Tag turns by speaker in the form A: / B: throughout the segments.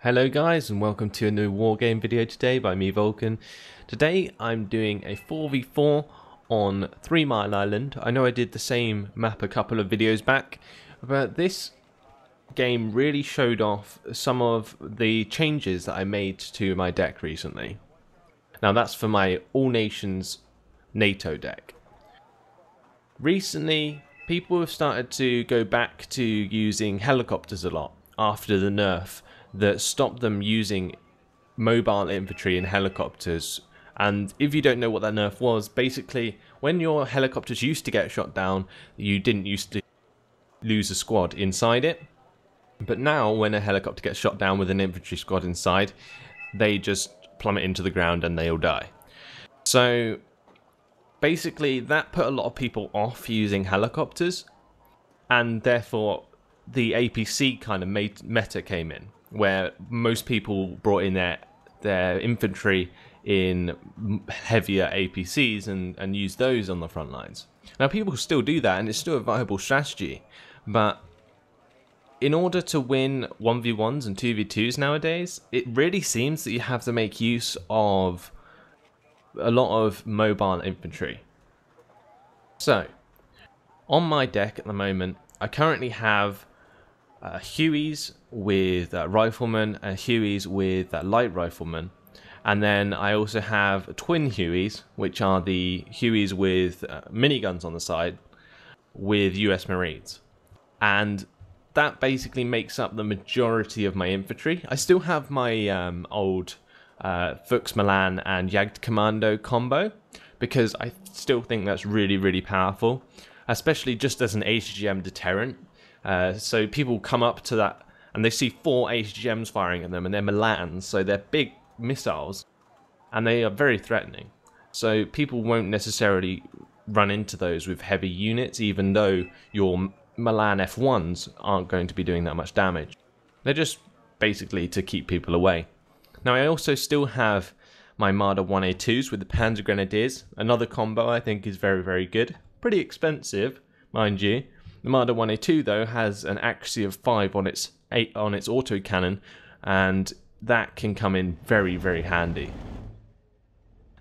A: Hello guys, and welcome to a new Wargame video today by me, Vulcan. Today I'm doing a 4v4 on 3 Mile Island. I know I did the same map a couple of videos back, but this game really showed off some of the changes that I made to my deck recently. Now that's for my All Nations NATO deck. Recently, people have started to go back to using helicopters a lot after the nerf that stopped them using mobile infantry and helicopters. And if you don't know what that nerf was, basically when your helicopters used to get shot down, you didn't used to lose a squad inside it. But now when a helicopter gets shot down with an infantry squad inside, they just plummet into the ground and they all die. So basically that put a lot of people off using helicopters, and therefore the APC kind of meta came in, where most people brought in their infantry in heavier APCs and used those on the front lines. Now people still do that and it's still a viable strategy, but in order to win 1v1s and 2v2s nowadays, it really seems that you have to make use of a lot of mobile infantry. So, on my deck at the moment, I currently have Hueys with riflemen and Hueys with light riflemen, and then I also have twin Hueys, which are the Hueys with miniguns on the side with US Marines, and that basically makes up the majority of my infantry. I still have my old Fuchs Milan and Jagdkommando combo because I still think that's really powerful, especially just as an HGM deterrent. So people come up to that and they see 4 HGMs firing at them, and they're Milans, so they're big missiles and they are very threatening. So people won't necessarily run into those with heavy units, even though your Milan F1s aren't going to be doing that much damage. They're just basically to keep people away. Now I also still have my Marder 1A2s with the Panzer Grenadiers. Another combo I think is very good. Pretty expensive, mind you. The Marder 1A2 though has an accuracy of 5 on its autocannon, and that can come in very handy.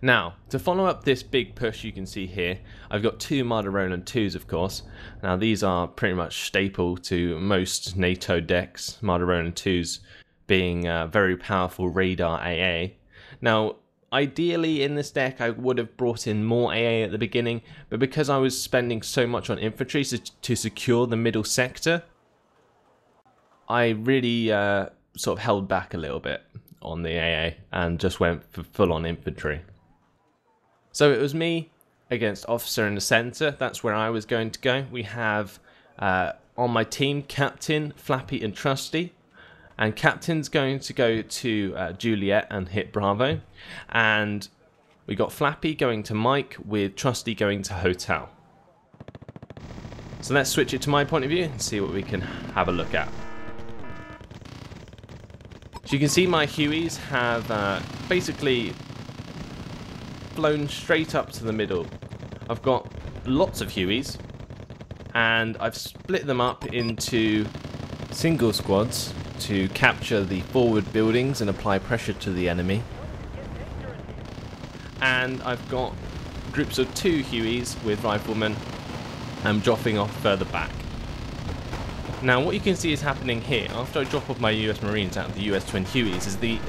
A: Now, to follow up this big push you can see here, I've got 2 Marder Roland 2s of course. Now these are pretty much staple to most NATO decks, Marder Roland 2s being very powerful radar AA. Now ideally in this deck I would have brought in more AA at the beginning, but because I was spending so much on infantry to secure the middle sector, I really sort of held back a little bit on the AA and just went for full on infantry. So it was me against Officer in the center. That's where I was going to go. We have on my team Captain, Flappy and Trusty. And Captain's going to go to Juliet and hit Bravo. And we got Flappy going to Mike with Trusty going to Hotel. So let's switch it to my point of view and see what we can have a look at. So you can see my Hueys have basically flown straight up to the middle. I've got lots of Hueys and I've split them up into single squads to capture the forward buildings and apply pressure to the enemy. And I've got groups of 2 Hueys with riflemen. I'm dropping off further back. Now what you can see is happening here, after I drop off my US Marines out of the US Twin Hueys, is the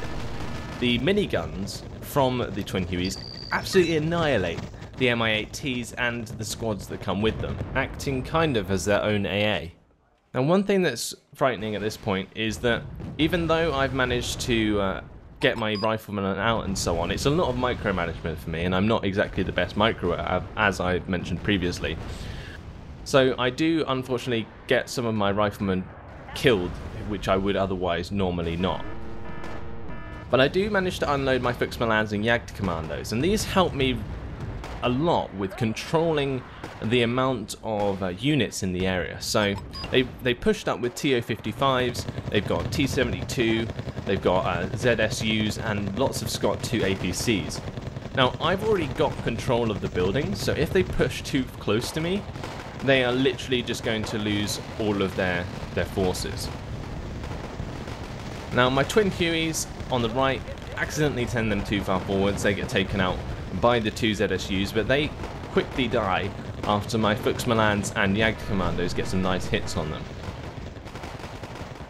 A: miniguns from the Twin Hueys absolutely annihilate the Mi-8Ts and the squads that come with them, acting kind of as their own AA. Now one thing that's frightening at this point is that even though I've managed to get my riflemen out and so on, it's a lot of micromanagement for me, and I'm not exactly the best micro as I mentioned previously. So I do unfortunately get some of my riflemen killed, which I would otherwise normally not. But I do manage to unload my Fuchs Milans and Jagdkommandos, and these help me a lot with controlling the amount of units in the area. So they pushed up with TO-55s, they've got T-72, they've got ZSUs and lots of Scott 2 APCs. Now I've already got control of the buildings, so if they push too close to me, they are literally just going to lose all of their forces. Now my twin Hueys on the right, accidentally send them too far forwards, they get taken out by the two ZSUs, but they quickly die after my Fuchsmalans and Jagdkommandos get some nice hits on them.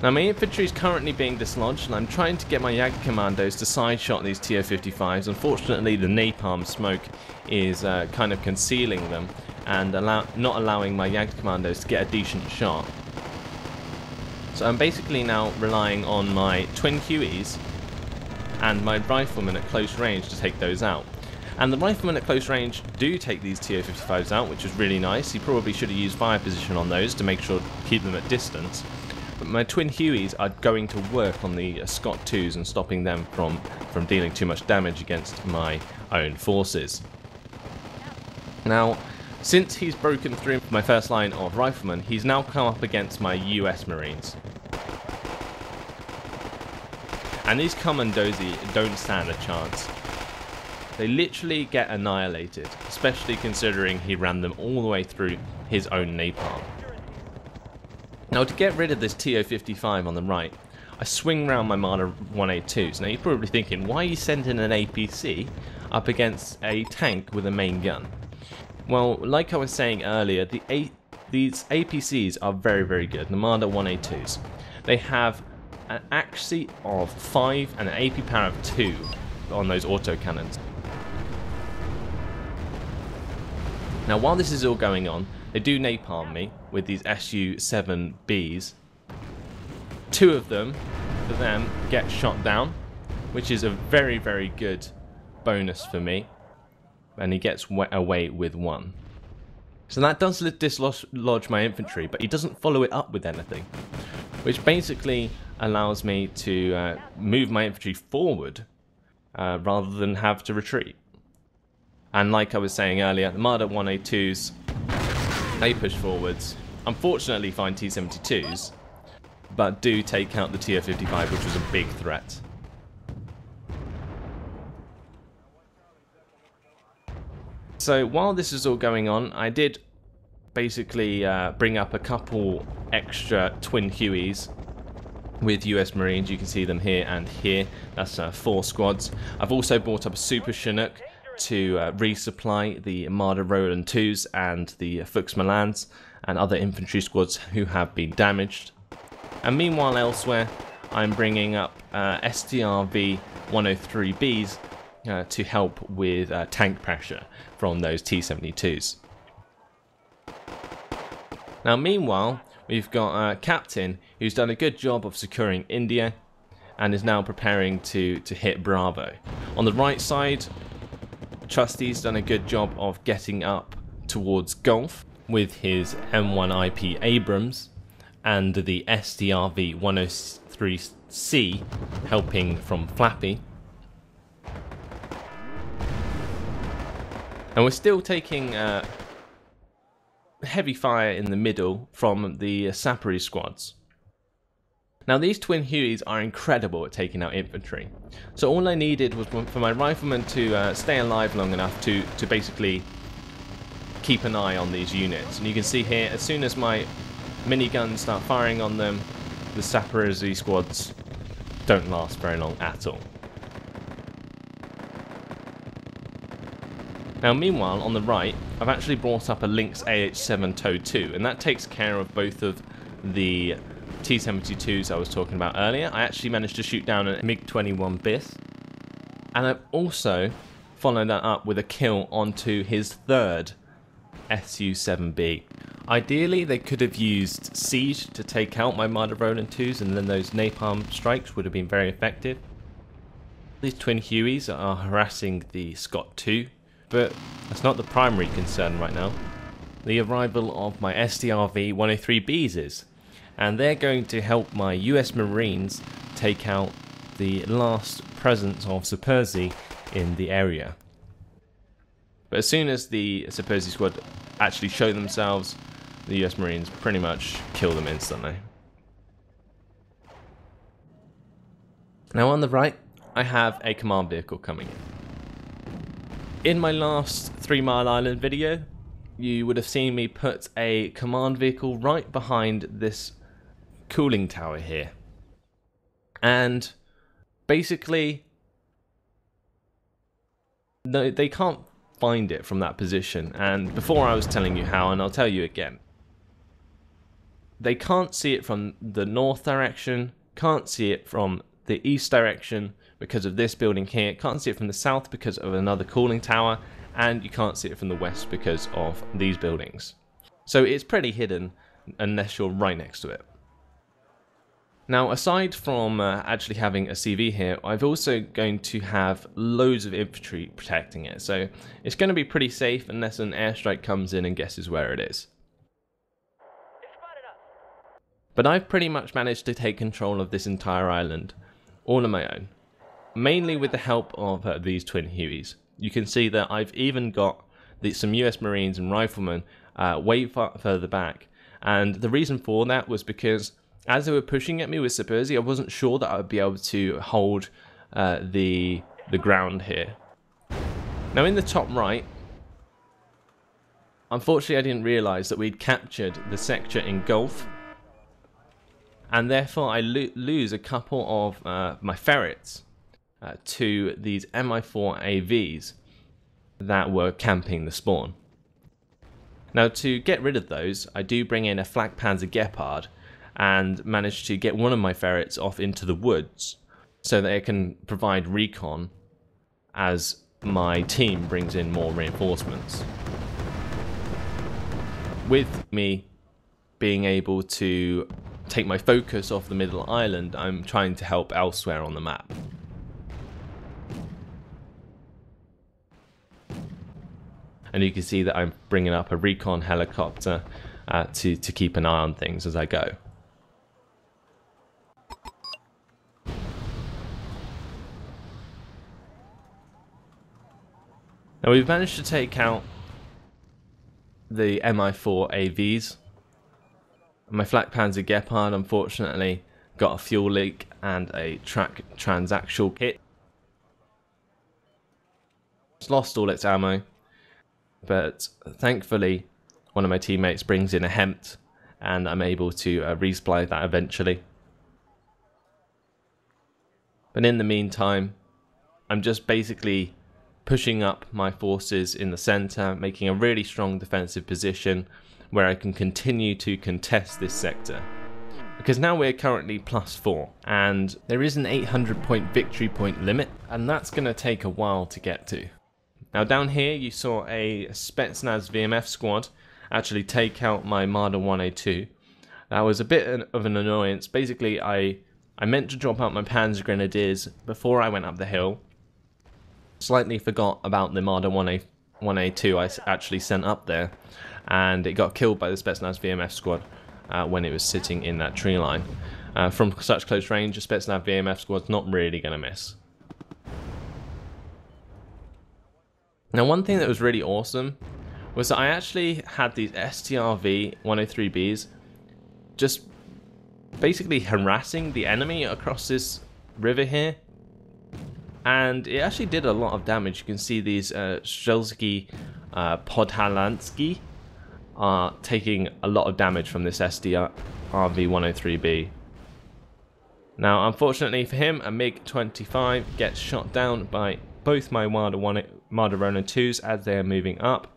A: Now my infantry is currently being dislodged and I'm trying to get my Jagdkommandos to side shot these TO-55s. Unfortunately the napalm smoke is kind of concealing them and not allowing my Jagdkommandos to get a decent shot. So I'm basically now relying on my twin Hueys and my riflemen at close range to take those out. And the riflemen at close range do take these TO-55s out, which is really nice. You probably should have used fire position on those to make sure to keep them at distance. But my twin Hueys are going to work on the Scott 2s and stopping them from dealing too much damage against my own forces. Now, since he's broken through my first line of riflemen, he's now come up against my US Marines. And these Commandosi don't stand a chance. They literally get annihilated, especially considering he ran them all the way through his own napalm. Now to get rid of this TO-55 on the right, I swing round my Marder 182s. Now you're probably thinking, why are you sending an APC up against a tank with a main gun? Well, like I was saying earlier, these APCs are very, very good, the Marder 182s. They have an accuracy of 5 and an AP power of 2 on those autocannons. Now while this is all going on, they do napalm me with these Su-7Bs. 2 of them, for them, get shot down, which is a very, very good bonus for me. And he gets away with 1. So that does dislodge my infantry, but he doesn't follow it up with anything, which basically allows me to move my infantry forward rather than have to retreat. And like I was saying earlier, the Marder 182s, they push forwards, unfortunately find T-72s, but do take out the TO-55, which was a big threat. So while this is all going on, I did basically bring up a couple extra twin Hueys with US Marines. You can see them here and here. That's 4 squads. I've also brought up a Super Chinook to resupply the Marder Roland 2s and the Fuchsmalans and other infantry squads who have been damaged. And meanwhile elsewhere, I'm bringing up STRV 103Bs to help with tank pressure from those T-72s. Now meanwhile, we've got a captain who's done a good job of securing India and is now preparing to hit Bravo. On the right side, Trusty's done a good job of getting up towards Gulf with his M1IP Abrams and the STRV 103C helping from Flappy. And we're still taking heavy fire in the middle from the Sapori squads. Now these twin Hueys are incredible at taking out infantry. So all I needed was for my riflemen to stay alive long enough to basically keep an eye on these units. And you can see here, as soon as my miniguns start firing on them, the Sapori squads don't last very long at all. Now meanwhile, on the right, I've actually brought up a Lynx AH-7 TOW 2, and that takes care of both of the T-72s I was talking about earlier. I actually managed to shoot down a MiG-21 BIS, and I've also followed that up with a kill onto his 3rd Su-7B. Ideally, they could have used Siege to take out my Marder Roland 2s, and then those napalm strikes would have been very effective. These twin Hueys are harassing the Scott 2, but that's not the primary concern right now. The arrival of my STRV 103Bs is, and they're going to help my US Marines take out the last presence of Superzi in the area. But as soon as the Superzi squad actually show themselves, the US Marines pretty much kill them instantly. Now on the right, I have a command vehicle coming in. In my last 3 Mile Island video, you would have seen me put a command vehicle right behind this cooling tower here. And basically, no, they can't find it from that position. And before I was telling you how, and I'll tell you again. They can't see it from the north direction, can't see it from the east direction because of this building here, can't see it from the south because of another cooling tower, and you can't see it from the west because of these buildings. So it's pretty hidden unless you're right next to it. Now, aside from actually having a CV here, I've also going to have loads of infantry protecting it. So it's going to be pretty safe unless an airstrike comes in and guesses where it is. But I've pretty much managed to take control of this entire island, all on my own. Mainly with the help of these twin Hueys. You can see that I've even got some US Marines and riflemen way further back. And the reason for that was because as they were pushing at me with Subversi, I wasn't sure that I would be able to hold the ground here. Now in the top right, unfortunately I didn't realise that we'd captured the sector in Gulf. And therefore I lose a couple of my ferrets to these Mi-4 AVs that were camping the spawn. Now to get rid of those, I do bring in a Flak Panzer Gepard and manage to get one of my ferrets off into the woods so that it can provide recon as my team brings in more reinforcements. With me being able to take my focus off the middle island, I'm trying to help elsewhere on the map. And you can see that I'm bringing up a recon helicopter to keep an eye on things as I go. Now we've managed to take out the Mi-4 AVs. My Flak Panzer Gepard unfortunately got a fuel leak and a transaxle hit. It's lost all its ammo, but thankfully one of my teammates brings in a Hempt and I'm able to resupply that eventually. But in the meantime, I'm just basically pushing up my forces in the center, making a really strong defensive position where I can continue to contest this sector. Because now we're currently +4, and there is an 800 point victory point limit, and that's going to take a while to get to. Now down here you saw a Spetsnaz VMF squad actually take out my Marder 1A2. That was a bit of an annoyance. Basically I meant to drop out my Panzer Grenadiers before I went up the hill. Slightly forgot about the Marder 1A2 I actually sent up there, and it got killed by the Spetsnaz VMF squad when it was sitting in that tree line. From such close range, a Spetsnaz VMF squad's not really going to miss. Now one thing that was really awesome was that I actually had these STRV 103Bs just basically harassing the enemy across this river here. And it actually did a lot of damage. You can see these Strzelski Podhalansky are taking a lot of damage from this SDRV 103B. Now, unfortunately for him, a MiG-25 gets shot down by both my Marder 1A 2s as they are moving up.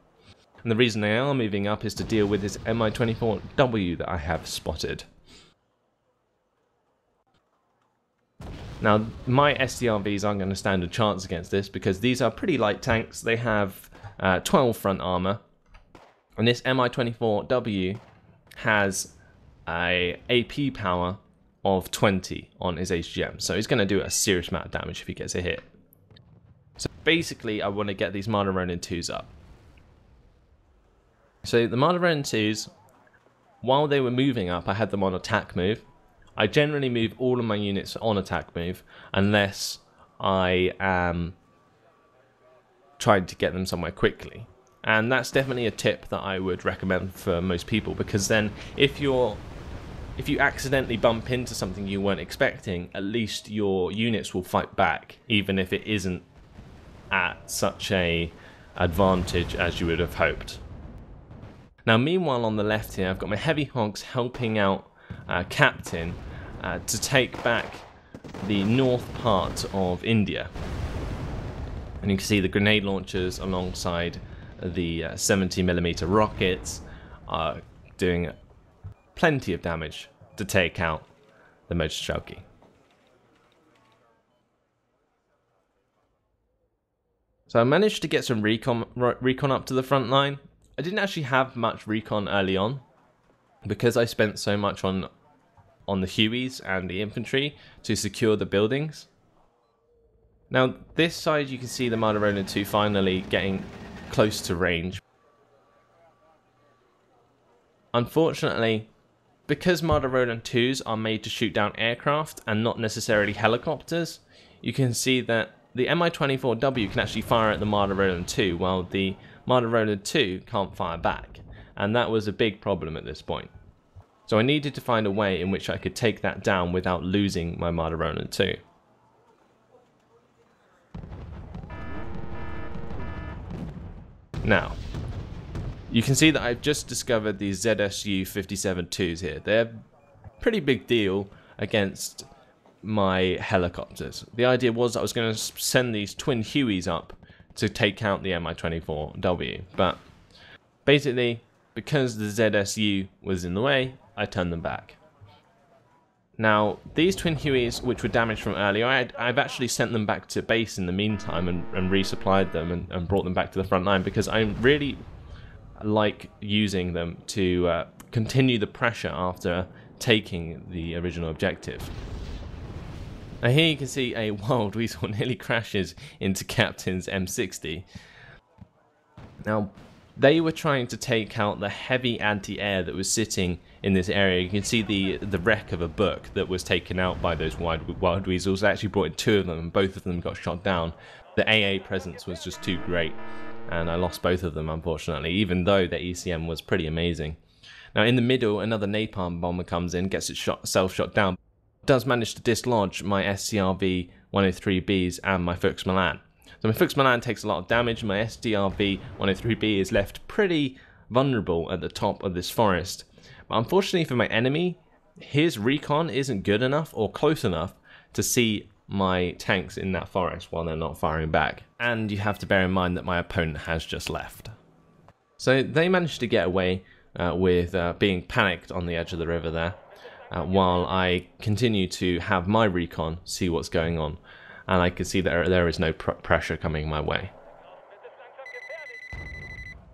A: And the reason they are moving up is to deal with this Mi-24W that I have spotted. Now, my SDRVs aren't going to stand a chance against this because these are pretty light tanks. They have 12 front armor, and this Mi-24W has a AP power of 20 on his HGM, so he's going to do a serious amount of damage if he gets a hit. So basically, I want to get these Marder 2s up. So the Marder 2s, while they were moving up, I had them on attack move. I generally move all of my units on attack move unless I am trying to get them somewhere quickly. And that's definitely a tip that I would recommend for most people, because then if you accidentally bump into something you weren't expecting, at least your units will fight back, even if it isn't at such a advantage as you would have hoped. Now meanwhile on the left here, I've got my heavy hogs helping out Captain to take back the north part of India. And you can see the grenade launchers alongside the 70mm rockets are doing plenty of damage to take out the Motostrzelki. So I managed to get some recon up to the front line. I didn't actually have much recon early on because I spent so much on the Hueys and the infantry to secure the buildings. Now this side you can see the Marder Roland 2 finally getting close to range. Unfortunately, because Marder Roland 2s are made to shoot down aircraft and not necessarily helicopters, you can see that the Mi-24W can actually fire at the Marder Roland 2 while the Marder Roland 2 can't fire back, and that was a big problem at this point. So I needed to find a way in which I could take that down without losing my Marder Roland 2. Now, you can see that I've just discovered these ZSU-57-2s here. They're a pretty big deal against my helicopters. The idea was I was going to send these twin Hueys up to take out the Mi-24W, but basically, because the ZSU was in the way, I turned them back. Now, these twin Hueys, which were damaged from earlier, I've actually sent them back to base in the meantime and resupplied them and brought them back to the front line because I really like using them to continue the pressure after taking the original objective. Now here you can see a wild weasel nearly crashes into Captain's M60. Now, they were trying to take out the heavy anti-air that was sitting in this area. You can see the wreck of a book that was taken out by those wild weasels. They actually brought in 2 of them, and both of them got shot down. The AA presence was just too great, and I lost both of them, unfortunately, even though the ECM was pretty amazing. Now, in the middle, another napalm bomber comes in, gets itself shot down. Does manage to dislodge my SDRV 103Bs and my Fuchs Milan. So my Fuchs Milan takes a lot of damage, and my SDRV 103B is left pretty vulnerable at the top of this forest. But unfortunately for my enemy, his recon isn't good enough or close enough to see my tanks in that forest while they're not firing back. And you have to bear in mind that my opponent has just left. So they managed to get away with being panicked on the edge of the river there, while I continue to have my recon see what's going on. And I can see that there is no pressure coming my way.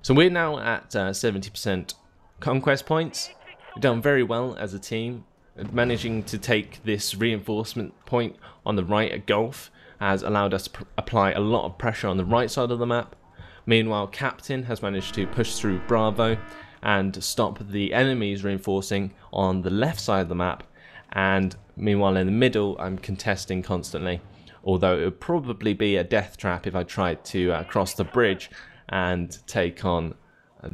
A: So we're now at 70% conquest points. We've done very well as a team. Managing to take this reinforcement point on the right at Gulf has allowed us to apply a lot of pressure on the right side of the map. Meanwhile, Captain has managed to push through Bravo and stop the enemies reinforcing on the left side of the map. And meanwhile, in the middle, I'm contesting constantly. Although it would probably be a death trap if I tried to cross the bridge and take on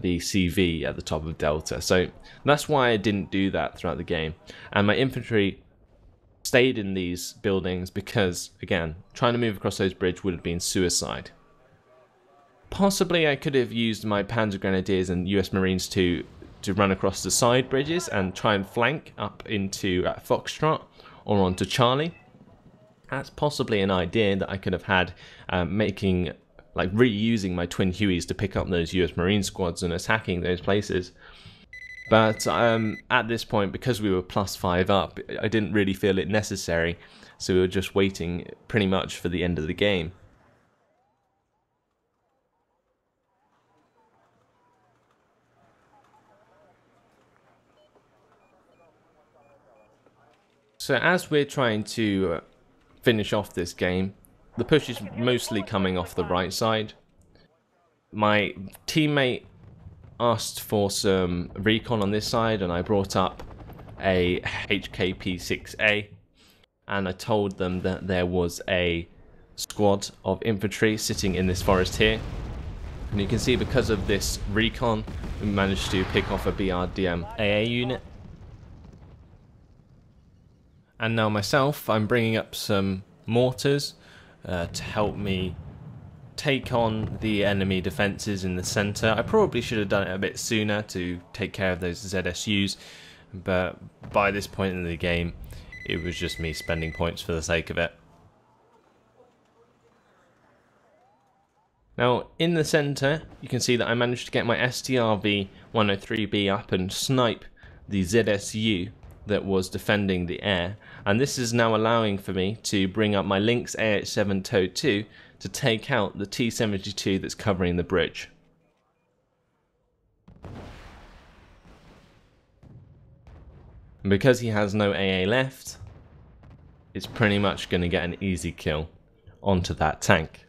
A: the CV at the top of Delta. So that's why I didn't do that throughout the game. And my infantry stayed in these buildings because, again, trying to move across those bridges would have been suicide. Possibly I could have used my Panzer Grenadiers and US Marines to run across the side bridges and try and flank up into Foxtrot or onto Charlie. That's possibly an idea that I could have had, reusing my twin Hueys to pick up those US Marine squads and attacking those places. But at this point, because we were +5 up, I didn't really feel it necessary, so we were just waiting pretty much for the end of the game. So as we're trying to finish off this game, the push is mostly coming off the right side. My teammate asked for some recon on this side, and I brought up a HKP-6A, and I told them that there was a squad of infantry sitting in this forest here. And you can see because of this recon, we managed to pick off a BRDM AA unit. And now myself, I'm bringing up some mortars to help me take on the enemy defences in the centre. I probably should have done it a bit sooner to take care of those ZSUs, but by this point in the game, it was just me spending points for the sake of it. Now, in the center, you can see that I managed to get my STRV-103B up and snipe the ZSU that was defending the air. And this is now allowing for me to bring up my Lynx AH-7 TOW 2 to take out the T-72 that's covering the bridge. And because he has no AA left, it's pretty much going to get an easy kill onto that tank.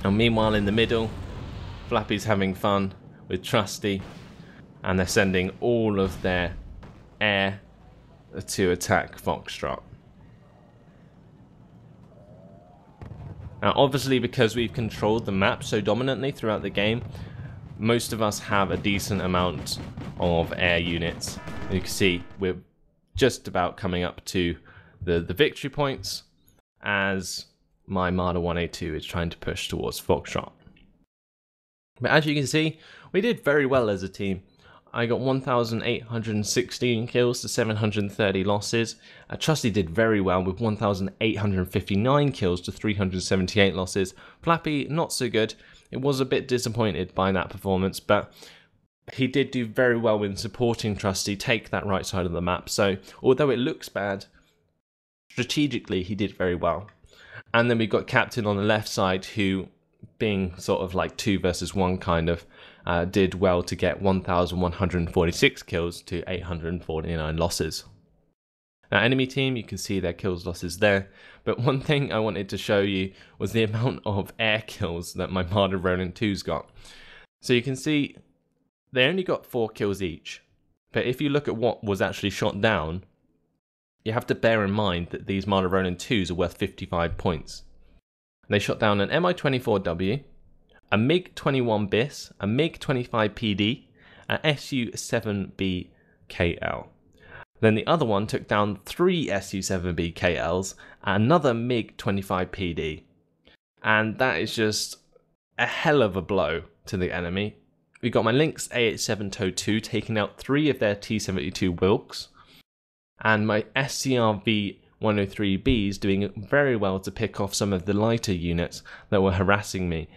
A: And meanwhile in the middle, Flappy's having fun with Trusty, and they're sending all of their air to attack Foxtrot. Now obviously, because we've controlled the map so dominantly throughout the game, most of us have a decent amount of air units. You can see we're just about coming up to the victory points as my Marder 1A2 is trying to push towards Foxtrot. But as you can see, we did very well as a team. I got 1,816 kills to 730 losses. Trusty did very well with 1,859 kills to 378 losses. Flappy, not so good. It was a bit disappointed by that performance, but he did do very well in supporting Trusty take that right side of the map. So although it looks bad, strategically he did very well. And then we've got Captain on the left side, who, being sort of like 2 versus 1 kind of, did well to get 1,146 kills to 849 losses. Now enemy team, you can see their kills losses there, but one thing I wanted to show you was the amount of air kills that my Marder Ronin 2's got. So you can see they only got 4 kills each, but if you look at what was actually shot down, you have to bear in mind that these Marder Ronin 2s are worth 55 points. They shot down an Mi-24W, a MiG-21 BIS, a MiG-25 PD, an Su-7B KL. Then the other one took down 3 Su-7B KLs, another MiG-25 PD. And that is just a hell of a blow to the enemy. We got my Lynx AH-7 TOW 2 taking out 3 of their T-72 Wilks, and my STRV-103Bs doing very well to pick off some of the lighter units that were harassing me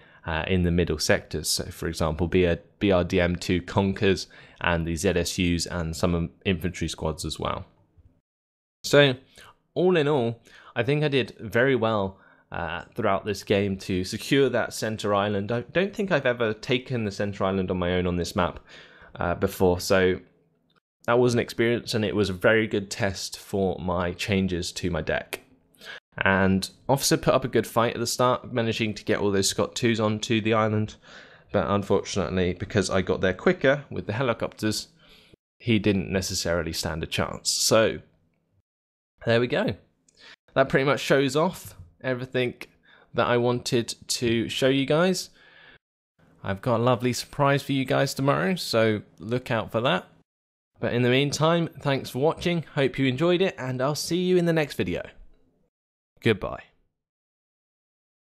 A: in the middle sectors. So for example, BRDM-2 Conkers and the ZSUs and some infantry squads as well. So all in all, I think I did very well throughout this game to secure that center island. I don't think I've ever taken the center island on my own on this map before, so that was an experience, and it was a very good test for my changes to my deck. And Officer put up a good fight at the start, managing to get all those Scott 2s onto the island, but unfortunately, because I got there quicker with the helicopters, he didn't necessarily stand a chance. So there we go. That pretty much shows off everything that I wanted to show you guys. I've got a lovely surprise for you guys tomorrow, so look out for that. But in the meantime, thanks for watching, hope you enjoyed it, and I'll see you in the next video. Goodbye.